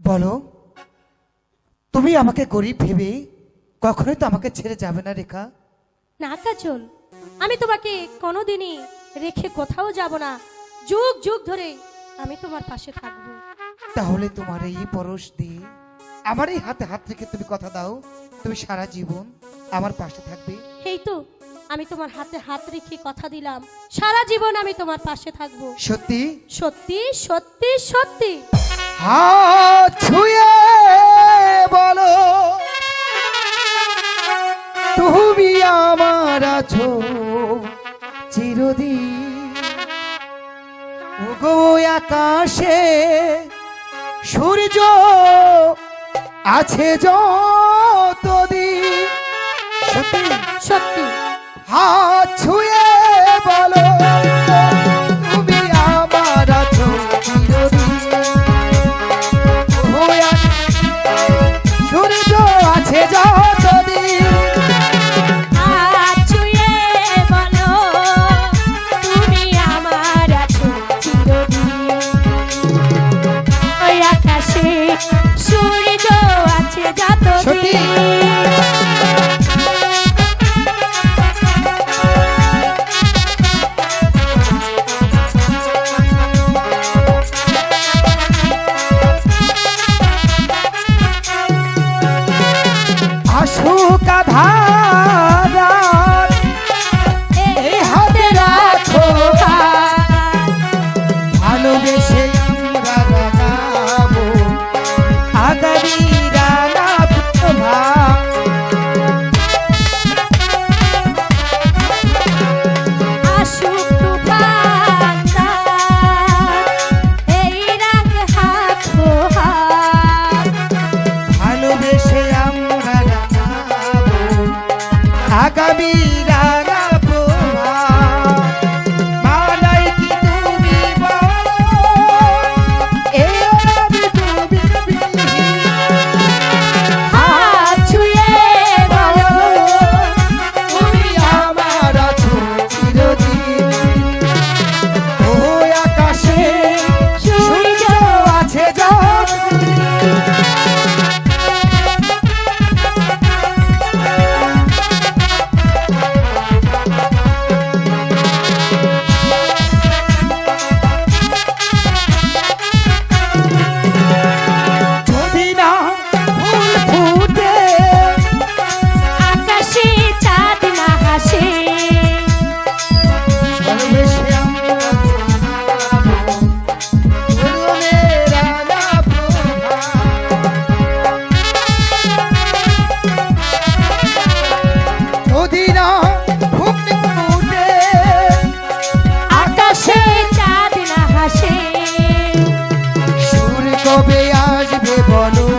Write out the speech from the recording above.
বলো, তুমি আমাকে গরিব ভেবে কখনোই তো আমাকে ছেড়ে যাবে না রেখা? না কাজল, আমি তোমাকে কোনোদিনই রেখে কোথাও যাব না। যুগ যুগ ধরে আমি তোমার পাশে থাকবো। তাহলে তোমার এই পরশ দিয়ে আমার এই হাতে হাত রেখে তুমি কথা দাও, তুমি সারা জীবন আমার পাশে থাকবে। এই তো আমি তোমার হাতে হাত রেখে কথা দিলাম, সারা জীবন আমি তোমার পাশে থাকবো। সত্যি? সত্যি সত্যি সত্যি। হাত ছুঁয়ে বলো, তুমি আমার আছো চিরদিন। ওগো আকাশে সূর্য আছে যতদিন। সত্যি সত্যি। হাত ছুঁয়ে বলো, তুমি আমার আছো চিরদিন। সূর্য আছে যতদিন। হাত ছুঁয়ে বলো, তুমি আমার আছো চিরদিন। ওই আকাশে সূর্য আছে যতদিন। আসুক আধার এই হাতে রাখো, ভালোবেসে আমরা রাগাবো আগামী রানা প্রভা। আসুক তুফান এই রাগ হাতো হাত। ভালোবেসে আমরা রাগাবো আগামী রানা প্রভা। মালাই কি তুমি বলো, এই আমি তুমি বিহীন। হাত ছুঁয়ে বলো, তুমি আমার আছো চিরদিন। ও আকাশে সূর্য আছে যতদিন। যদি না ফুল ফুটে, আকাশে চাঁদ না হাসে। ভালোবেসে আমরা রাগাবো ফুলের রানা প্রভা। যদি না ফুল ফুটে, আকাশে চাঁদ না হাসে। সুর কবে আসবে বলো,